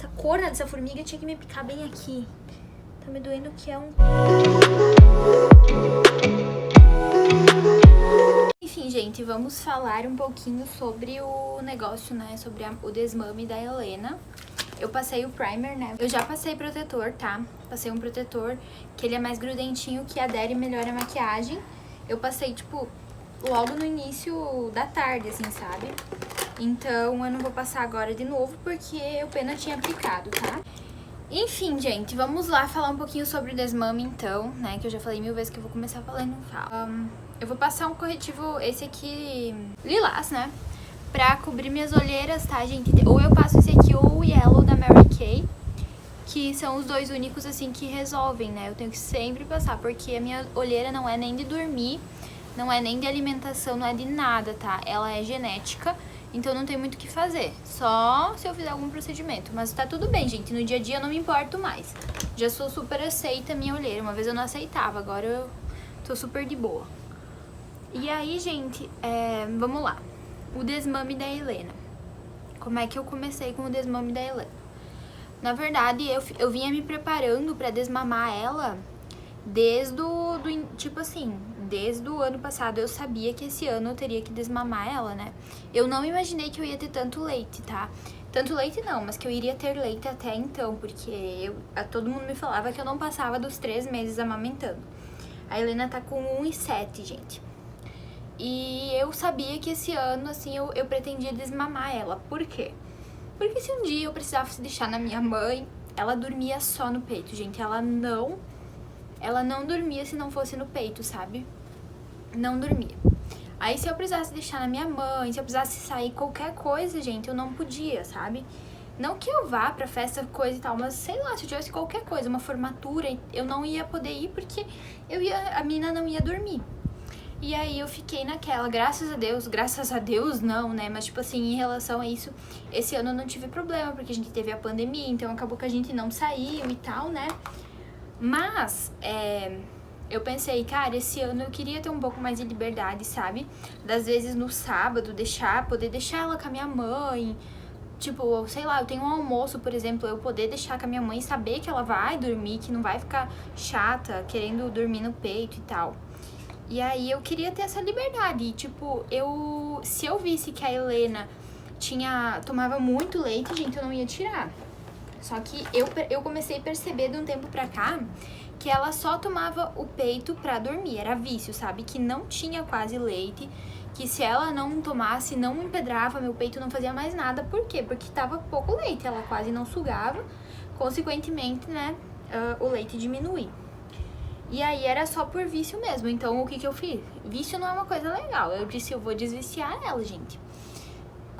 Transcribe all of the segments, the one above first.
essa corna dessa formiga tinha que me picar bem aqui. Tá me doendo que é um... Enfim, gente, vamos falar um pouquinho sobre o negócio, né? Sobre o desmame da Helena. Eu passei o primer, né? Eu já passei protetor, tá? Passei um protetor que ele é mais grudentinho, que adere melhor a maquiagem. Eu passei, tipo, logo no início da tarde, assim, sabe? Então, eu não vou passar agora de novo, porque o pena tinha aplicado, tá? Enfim, gente, vamos lá falar um pouquinho sobre o desmame, então, né? Que eu já falei 1000 vezes que eu vou começar falando, não falo. Eu vou passar um corretivo, esse aqui, lilás, né? Pra cobrir minhas olheiras, tá, gente? Ou eu passo esse aqui ou o Yellow da Mary Kay, que são os dois únicos, assim, que resolvem, né? Eu tenho que sempre passar, porque a minha olheira não é nem de dormir, não é nem de alimentação, não é de nada, tá? Ela é genética, então não tem muito o que fazer. Só se eu fizer algum procedimento. Mas tá tudo bem, gente. No dia a dia eu não me importo mais. Já sou super aceita a minha olheira. Uma vez eu não aceitava, agora eu tô super de boa. E aí, gente, vamos lá. O desmame da Helena. Como é que eu comecei com o desmame da Helena? Na verdade, eu vinha me preparando pra desmamar ela desde desde o ano passado. Eu sabia que esse ano eu teria que desmamar ela, né? Eu não imaginei que eu ia ter tanto leite, tá? Tanto leite não, mas que eu iria ter leite até então, porque todo mundo me falava que eu não passava dos 3 meses amamentando. A Helena tá com 1,7, gente. E eu sabia que esse ano, assim, eu pretendia desmamar ela. Por quê? Porque se um dia eu precisasse deixar na minha mãe, ela dormia só no peito, gente. Ela não dormia se não fosse no peito, sabe? Não dormia. Aí se eu precisasse deixar na minha mãe, se eu precisasse sair qualquer coisa, gente, eu não podia, sabe? Não que eu vá pra festa, coisa e tal, mas sei lá, se eu tivesse qualquer coisa, uma formatura, eu não ia poder ir porque a menina não ia dormir. E aí eu fiquei naquela, graças a Deus não, né? Mas tipo assim, em relação a isso, esse ano eu não tive problema, porque a gente teve a pandemia, então acabou que a gente não saiu e tal, né? Mas, eu pensei, cara, esse ano eu queria ter um pouco mais de liberdade, sabe? Das vezes no sábado, poder deixar ela com a minha mãe. Tipo, sei lá, eu tenho um almoço, por exemplo, eu poder deixar com a minha mãe, saber que ela vai dormir, que não vai ficar chata, querendo dormir no peito e tal. E aí eu queria ter essa liberdade. E, tipo, se eu visse que a Helena tomava muito leite, gente, eu não ia tirar. Só que eu comecei a perceber de um tempo pra cá que ela só tomava o peito pra dormir. Era vício, sabe? Que não tinha quase leite. Que se ela não tomasse, não empedrava, meu peito não fazia mais nada. Por quê? Porque tava pouco leite. Ela quase não sugava. Consequentemente, né, o leite diminuía. E aí era só por vício mesmo. Então o que eu fiz? Vício não é uma coisa legal. Eu disse, eu vou desviciar ela, gente.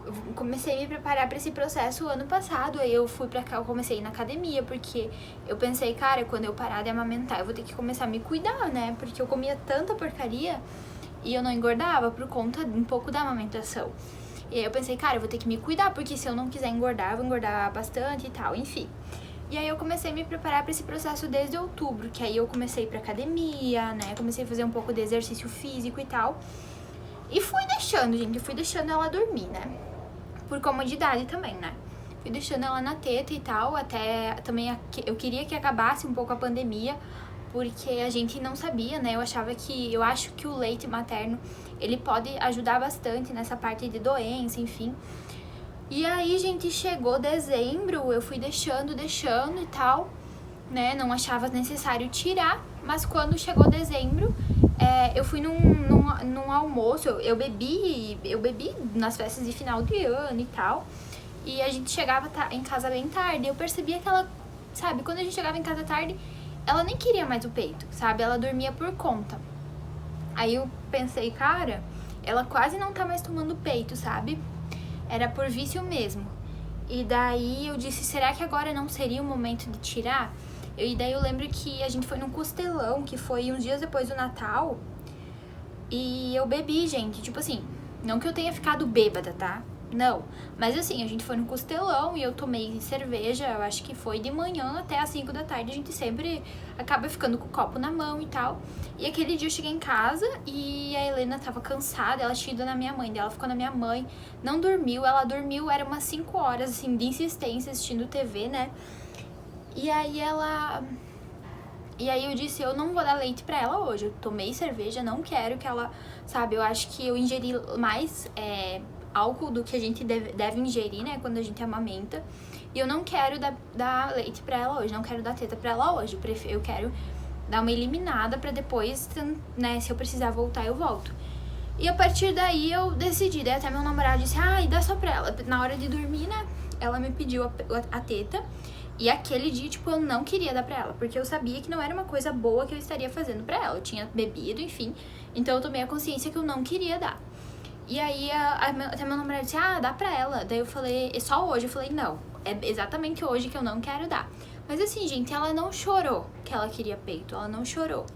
Eu comecei a me preparar pra esse processo ano passado. Aí eu fui pra cá, eu comecei a ir na academia, porque eu pensei, cara, quando eu parar de amamentar, eu vou ter que começar a me cuidar, né? Porque eu comia tanta porcaria e eu não engordava por conta um pouco da amamentação. E aí eu pensei, cara, eu vou ter que me cuidar, porque se eu não quiser engordar, eu vou engordar bastante e tal, enfim. E aí eu comecei a me preparar pra esse processo desde outubro, que aí eu comecei pra academia, né? Comecei a fazer um pouco de exercício físico e tal. E fui deixando, gente, fui deixando ela dormir, né? Por comodidade também, né? Fui deixando ela na teta e tal, até também eu queria que acabasse um pouco a pandemia, porque a gente não sabia, né? Eu acho que o leite materno, ele pode ajudar bastante nessa parte de doença, enfim. E aí, gente, chegou dezembro, eu fui deixando e tal, né? Não achava necessário tirar, mas quando chegou dezembro, eu fui num almoço, eu bebi nas festas de final de ano e tal, e a gente chegava em casa bem tarde, eu percebia que ela, sabe, quando a gente chegava em casa tarde, ela nem queria mais o peito, sabe? Ela dormia por conta. Aí eu pensei, cara, ela quase não tá mais tomando peito, sabe? Era por vício mesmo. E daí eu disse, será que agora não seria o momento de tirar? E daí eu lembro que a gente foi num costelão, que foi uns dias depois do Natal. E eu bebi, gente, tipo assim, não que eu tenha ficado bêbada, tá? Não. Mas assim, a gente foi no Costelão e eu tomei cerveja, eu acho que foi de manhã até as 5 da tarde. A gente sempre acaba ficando com o copo na mão e tal. E aquele dia eu cheguei em casa e a Helena tava cansada, ela tinha ido na minha mãe, ela ficou na minha mãe, não dormiu, ela dormiu, era umas 5 horas, assim, de insistência assistindo TV, né? E aí eu disse, eu não vou dar leite pra ela hoje. Eu tomei cerveja, não quero que ela, sabe, eu acho que eu ingeri mais álcool do que a gente deve ingerir, né, quando a gente amamenta. E eu não quero dar leite pra ela hoje, não quero dar teta pra ela hoje. Eu quero dar uma eliminada pra depois, né, se eu precisar voltar, eu volto. E a partir daí eu decidi, daí até meu namorado disse, dá só pra ela. Na hora de dormir, né, ela me pediu a teta. E aquele dia, tipo, eu não queria dar pra ela, porque eu sabia que não era uma coisa boa que eu estaria fazendo pra ela. Eu tinha bebido, enfim, então eu tomei a consciência que eu não queria dar. E aí, até meu namorado disse, dá pra ela. Daí eu falei, é só hoje? Eu falei, não, é exatamente hoje que eu não quero dar. Mas assim, gente, ela não chorou que ela queria peito, ela não chorou.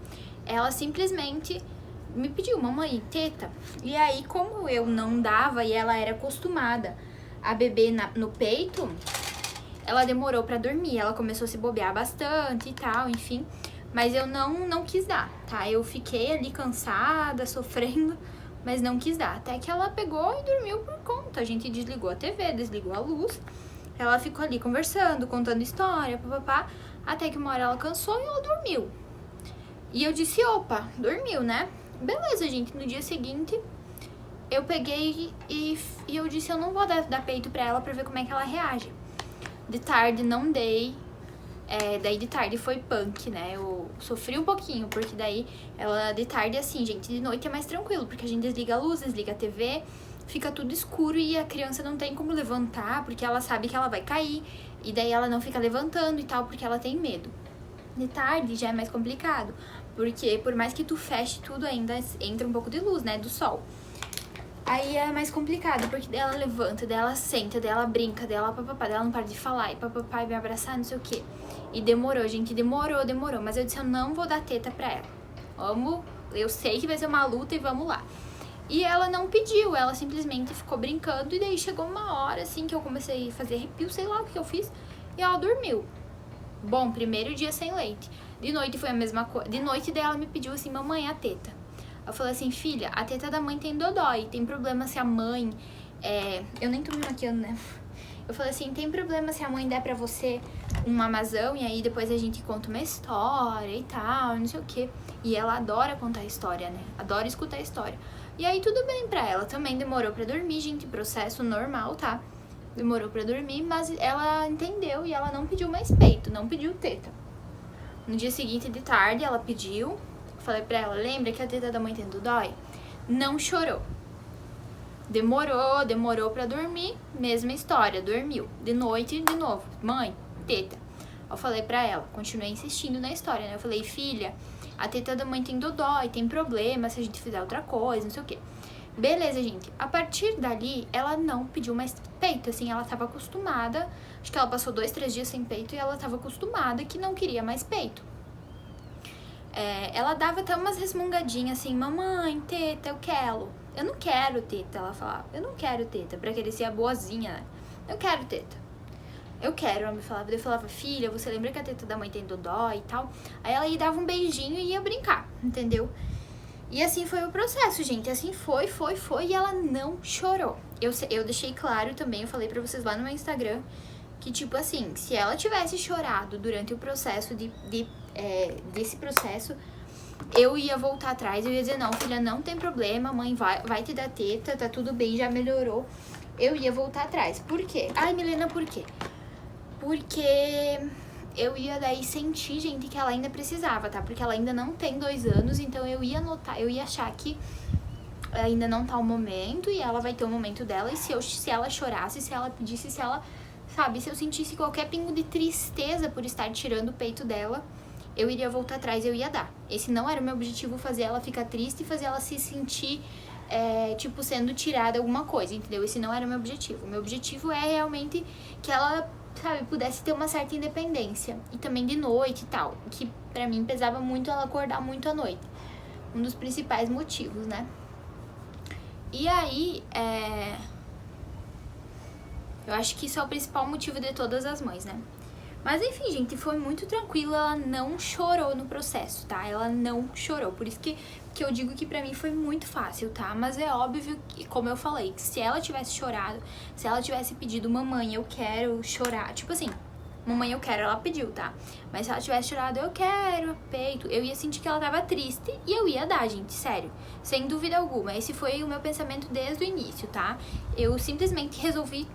Ela simplesmente me pediu, mamãe, teta. E aí, como eu não dava e ela era acostumada a beber no peito, ela demorou pra dormir, ela começou a se bobear bastante e tal, enfim. Mas eu não quis dar, tá? Eu fiquei ali cansada, sofrendo, mas não quis dar. Até que ela pegou e dormiu por conta. A gente desligou a TV, desligou a luz. Ela ficou ali conversando, contando história, papapá. Até que uma hora ela cansou e ela dormiu. E eu disse, opa, dormiu, né? Beleza, gente. No dia seguinte, eu peguei e eu disse, eu não vou dar peito pra ela pra ver como é que ela reage. De tarde não dei, daí de tarde foi punk, né? Eu sofri um pouquinho, porque daí ela de tarde assim, gente, de noite é mais tranquilo, porque a gente desliga a luz, desliga a TV, fica tudo escuro e a criança não tem como levantar, porque ela sabe que ela vai cair, e daí ela não fica levantando e tal, porque ela tem medo. De tarde já é mais complicado, porque por mais que tu feche tudo, ainda entra um pouco de luz, né, do sol. Aí é mais complicado, porque dela levanta, dela senta, dela brinca, dela papapá, dela não para de falar, e papapá, e me abraçar, não sei o quê. E demorou, gente, demorou, mas eu disse, eu não vou dar teta pra ela. Eu sei que vai ser uma luta e vamos lá. E ela não pediu, ela simplesmente ficou brincando, e daí chegou uma hora, assim, que eu comecei a fazer arrepio, sei lá o que eu fiz, e ela dormiu. Bom, primeiro dia sem leite. De noite foi a mesma coisa. De noite daí ela me pediu assim, mamãe, a teta. Eu falei assim, filha, a teta da mãe tem dodói, tem problema se a mãe... Eu nem tô me maquiando, né? Eu falei assim, tem problema se a mãe der pra você um mamazão e aí depois a gente conta uma história e tal, não sei o quê. E ela adora contar história, né? Adora escutar história. E aí tudo bem pra ela, também demorou pra dormir, gente, processo normal, tá? Demorou pra dormir, mas ela entendeu e ela não pediu mais peito, não pediu teta. No dia seguinte de tarde ela pediu... Falei pra ela, lembra que a teta da mãe tem dodói? Não chorou. Demorou pra dormir, mesma história, dormiu. De noite, de novo, mãe, teta. Eu falei pra ela, continuei insistindo na história, né? Eu falei, filha, a teta da mãe tem dodói, tem problema se a gente fizer outra coisa, não sei o quê. Beleza, gente. A partir dali, ela não pediu mais peito, assim, ela tava acostumada. Acho que ela passou 2, 3 dias sem peito e ela tava acostumada que não queria mais peito. Ela dava até umas resmungadinhas assim, mamãe, teta, eu quero. Eu não quero teta, ela falava. Eu não quero teta, pra querer ser a boazinha, né? Eu quero teta. Eu quero, ela me falava. Eu falava, filha, você lembra que a teta da mãe tem dodói e tal? Aí ela ia dava um beijinho e ia brincar, entendeu? E assim foi o processo, gente. Assim foi, e ela não chorou. Eu deixei claro também, eu falei pra vocês lá no meu Instagram, que tipo assim, se ela tivesse chorado durante o processo desse processo, eu ia voltar atrás, eu ia dizer, não, filha, não tem problema, mãe vai te dar teta, tá tudo bem, já melhorou. Eu ia voltar atrás. Por quê? Ai, Milena, por quê? Porque eu ia daí sentir, gente, que ela ainda precisava, tá? Porque ela ainda não tem 2 anos, então eu ia notar, eu ia achar que ainda não tá o momento e ela vai ter o momento dela. E se ela chorasse, se ela pedisse, se ela, sabe, se eu sentisse qualquer pingo de tristeza por estar tirando o peito dela, eu iria voltar atrás, eu ia dar. Esse não era o meu objetivo, fazer ela ficar triste e fazer ela se sentir, tipo, sendo tirada alguma coisa, entendeu? Esse não era o meu objetivo. O meu objetivo é realmente que ela, sabe, pudesse ter uma certa independência. E também de noite e tal, que pra mim pesava muito ela acordar muito à noite. Um dos principais motivos, né? E aí, Eu acho que isso é o principal motivo de todas as mães, né? Mas enfim, gente, foi muito tranquilo, ela não chorou no processo, tá? Ela não chorou, por isso que eu digo que pra mim foi muito fácil, tá? Mas é óbvio que, como eu falei, que se ela tivesse chorado, se ela tivesse pedido, mamãe, eu quero chorar, tipo assim, mamãe, eu quero, ela pediu, tá? Mas se ela tivesse chorado, eu quero peito, eu ia sentir que ela tava triste e eu ia dar, gente, sério. Sem dúvida alguma. Esse foi o meu pensamento desde o início, tá? Eu simplesmente resolvi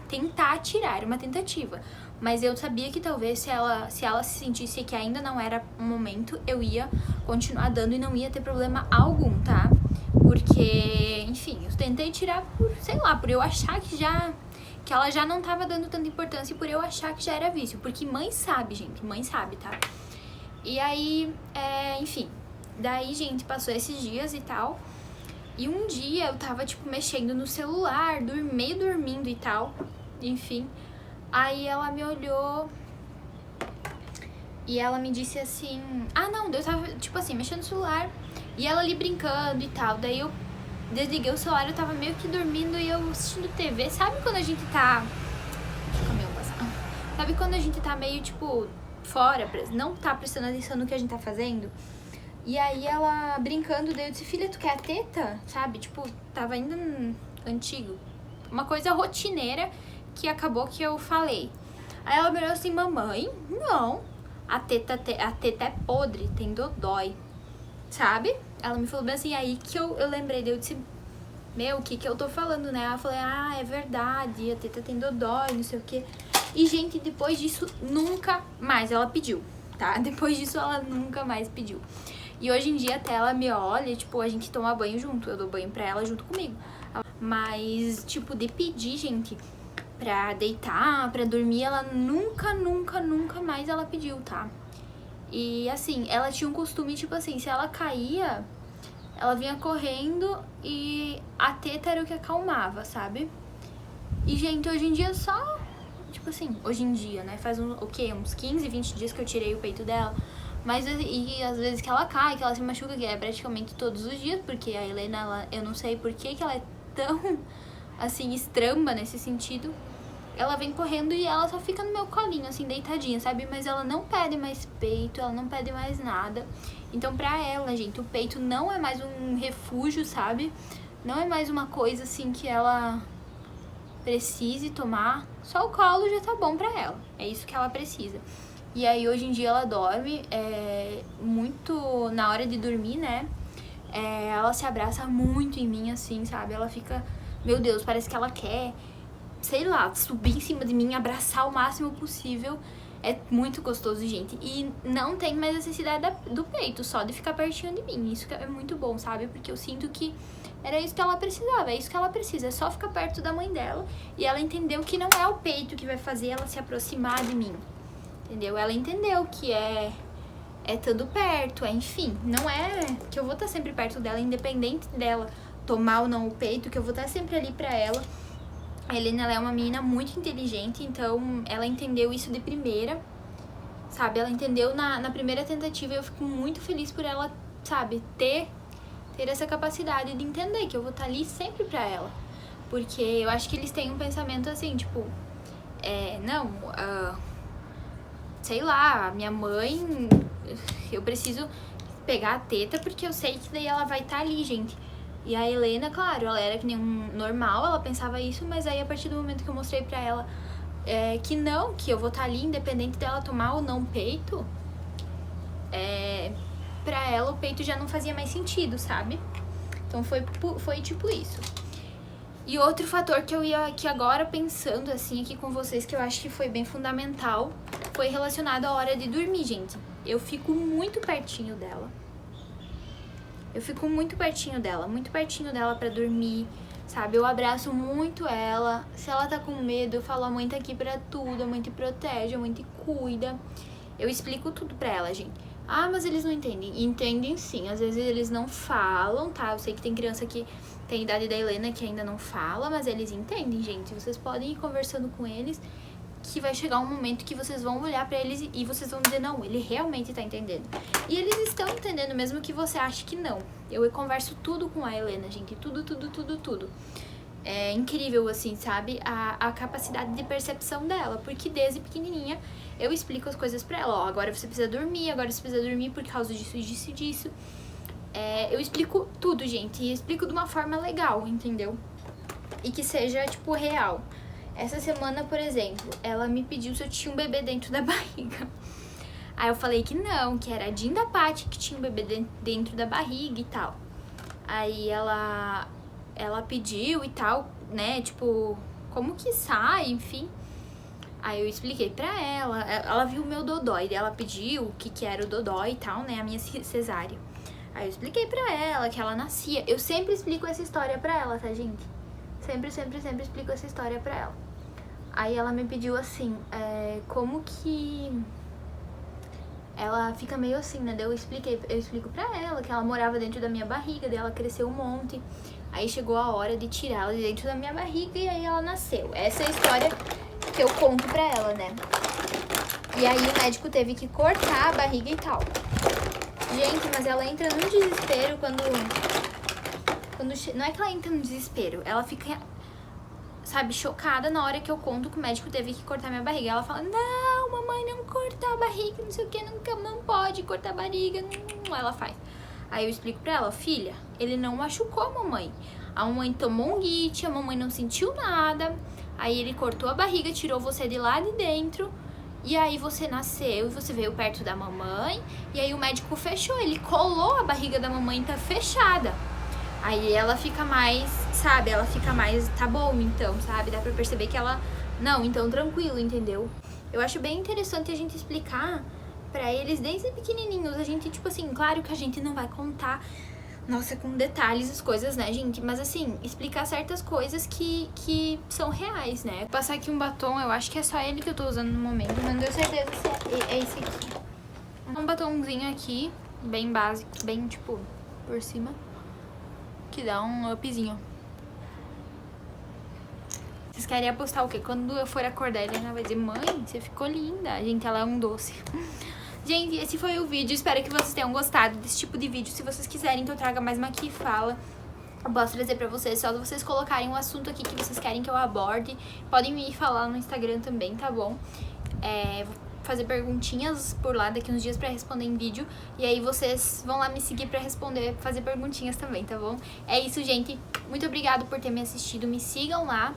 tentar tirar, era uma tentativa. Mas eu sabia que talvez se ela se sentisse que ainda não era o momento, eu ia continuar dando e não ia ter problema algum, tá? Porque, enfim, eu tentei tirar por, sei lá, por eu achar que ela já não tava dando tanta importância e por eu achar que já era vício. Porque mãe sabe, gente, mãe sabe, tá? E aí, enfim, daí, gente, passou esses dias e tal. E um dia eu tava, tipo, mexendo no celular, meio dormindo e tal, enfim. Aí ela me olhou e ela me disse assim... Ah, não, eu tava, tipo assim, mexendo no celular e ela ali brincando e tal. Daí eu desliguei o celular, eu tava meio que dormindo e eu assistindo TV. Sabe quando a gente tá... Sabe quando a gente tá meio, tipo, fora, não tá prestando atenção no que a gente tá fazendo? E aí ela brincando, daí eu disse, filha, tu quer a teta? Sabe, tipo, tava ainda antigo. Uma coisa rotineira que acabou que eu falei. Aí ela me olhou assim, mamãe, não, a teta é podre, tem dodói, sabe? Ela me falou bem assim, aí que eu lembrei, daí eu disse, meu, o que eu tô falando, né? Ela falou, é verdade, a teta tem dodói, não sei o que. E, gente, depois disso, nunca mais ela pediu, tá? Depois disso, ela nunca mais pediu. E hoje em dia, até ela me olha, tipo, a gente toma banho junto, eu dou banho pra ela junto comigo. Mas, tipo, de pedir, gente, pra deitar, pra dormir, ela nunca mais ela pediu, tá? E, assim, ela tinha um costume, tipo assim, se ela caía, ela vinha correndo e a teta era o que acalmava, sabe? E, gente, hoje em dia só... Tipo assim, hoje em dia, né? Faz uns 15, 20 dias que eu tirei o peito dela. Mas e às vezes que ela cai, que ela se machuca, que é praticamente todos os dias, porque a Helena, eu não sei por que ela é tão, assim, estramba nesse sentido. Ela vem correndo e ela só fica no meu colinho, assim, deitadinha, sabe? Mas ela não pede mais peito, ela não pede mais nada. Então, pra ela, gente, o peito não é mais um refúgio, sabe? Não é mais uma coisa, assim, que ela precise tomar. Só o colo já tá bom pra ela. É isso que ela precisa. E aí, hoje em dia, ela dorme muito na hora de dormir, né? Ela se abraça muito em mim, assim, sabe? Ela fica... Meu Deus, parece que ela quer, sei lá, subir em cima de mim, abraçar o máximo possível. É muito gostoso, gente. E não tem mais necessidade do peito, só de ficar pertinho de mim. Isso é muito bom, sabe? Porque eu sinto que era isso que ela precisava, é isso que ela precisa. É só ficar perto da mãe dela. E ela entendeu que não é o peito que vai fazer ela se aproximar de mim. Entendeu? Ela entendeu que é estando perto, enfim. Não é que eu vou estar sempre perto dela, independente dela tomar ou não o peito, que eu vou estar sempre ali pra ela. A Helena, ela é uma menina muito inteligente, então ela entendeu isso de primeira, sabe? Ela entendeu na primeira tentativa e eu fico muito feliz por ela, sabe? Ter essa capacidade de entender que eu vou estar ali sempre pra ela. Porque eu acho que eles têm um pensamento assim, tipo... sei lá, minha mãe... Eu preciso pegar a teta porque eu sei que daí ela vai estar ali, gente. E a Helena, claro, ela era que nem um normal, ela pensava isso, mas aí a partir do momento que eu mostrei pra ela que não, que eu vou estar ali independente dela tomar ou não peito, pra ela o peito já não fazia mais sentido, sabe? Então foi tipo isso. E outro fator que eu ia aqui agora pensando assim aqui com vocês, que eu acho que foi bem fundamental, foi relacionado à hora de dormir, gente. Eu fico muito pertinho dela. Eu fico muito pertinho dela pra dormir, sabe? Eu abraço muito ela. Se ela tá com medo, eu falo, a mãe tá aqui pra tudo, a mãe te protege, a mãe te cuida. Eu explico tudo pra ela, gente. Ah, mas eles não entendem. Entendem sim, às vezes eles não falam, tá? Eu sei que tem criança que tem a idade da Helena que ainda não fala, mas eles entendem, gente. Vocês podem ir conversando com eles, que vai chegar um momento que vocês vão olhar pra eles e vocês vão dizer, não, ele realmente tá entendendo. E eles estão entendendo, mesmo que você ache que não. Eu converso tudo com a Helena, gente, tudo. É incrível, assim, sabe? A capacidade de percepção dela. Porque desde pequenininha eu explico as coisas pra ela. Ó, agora você precisa dormir, agora você precisa dormir por causa disso, disso e disso. Eu explico tudo, gente. E explico de uma forma legal, entendeu? E que seja, tipo, real. Essa semana, por exemplo, ela me pediu se eu tinha um bebê dentro da barriga. Aí eu falei que não, que era a Jean da Paty que tinha um bebê dentro da barriga e tal. Aí ela pediu e tal, né, tipo, como que sai, enfim. Aí eu expliquei pra ela viu o meu dodói, ela pediu o que era o dodói e tal, né, a minha cesárea. Aí eu expliquei pra ela que ela nascia. Eu sempre explico essa história pra ela, tá, gente? Sempre explico essa história pra ela. Aí ela me pediu assim, como que... Ela fica meio assim, né? Eu explico pra ela que ela morava dentro da minha barriga, daí ela cresceu um monte. Aí chegou a hora de tirá-la de dentro da minha barriga e aí ela nasceu. Essa é a história que eu conto pra ela, né? E aí o médico teve que cortar a barriga e tal. Gente, mas ela entra num desespero quando não é que ela entra no desespero, ela fica, sabe, chocada na hora que eu conto que o médico teve que cortar minha barriga. Ela fala, não, mamãe, não cortar a barriga, não sei o que, não pode cortar a barriga, não. Ela faz. Aí eu explico pra ela, filha, ele não machucou a mamãe. A mamãe tomou um guite, a mamãe não sentiu nada. Aí ele cortou a barriga, tirou você de lá de dentro. E aí você nasceu e você veio perto da mamãe. E aí o médico fechou, ele colou a barriga da mamãe, tá fechada. Aí ela fica mais, sabe, tá bom então, sabe? Dá pra perceber que ela, não, então tranquilo, entendeu? Eu acho bem interessante a gente explicar pra eles desde pequenininhos. A gente, tipo assim, claro que a gente não vai contar, nossa, com detalhes as coisas, né, gente? Mas assim, explicar certas coisas que são reais, né? Vou passar aqui um batom, eu acho que é só ele que eu tô usando no momento, mas não tenho certeza se é esse aqui. Um batomzinho aqui, bem básico, bem, tipo, por cima, que dá um upzinho. Vocês querem apostar o quê? Quando eu for acordar, ele vai dizer, mãe, você ficou linda. Gente, ela é um doce. Gente, esse foi o vídeo. Espero que vocês tenham gostado desse tipo de vídeo. Se vocês quiserem que eu traga mais uma aqui fala, eu posso trazer pra vocês. Só vocês colocarem um assunto aqui que vocês querem que eu aborde. Podem me falar no Instagram também, tá bom? Vou fazer perguntinhas por lá daqui uns dias pra responder em vídeo. E aí vocês vão lá me seguir pra responder, fazer perguntinhas também, tá bom? É isso, gente. Muito obrigada por ter me assistido. Me sigam lá.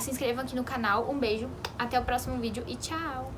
Se inscrevam aqui no canal. Um beijo. Até o próximo vídeo e tchau!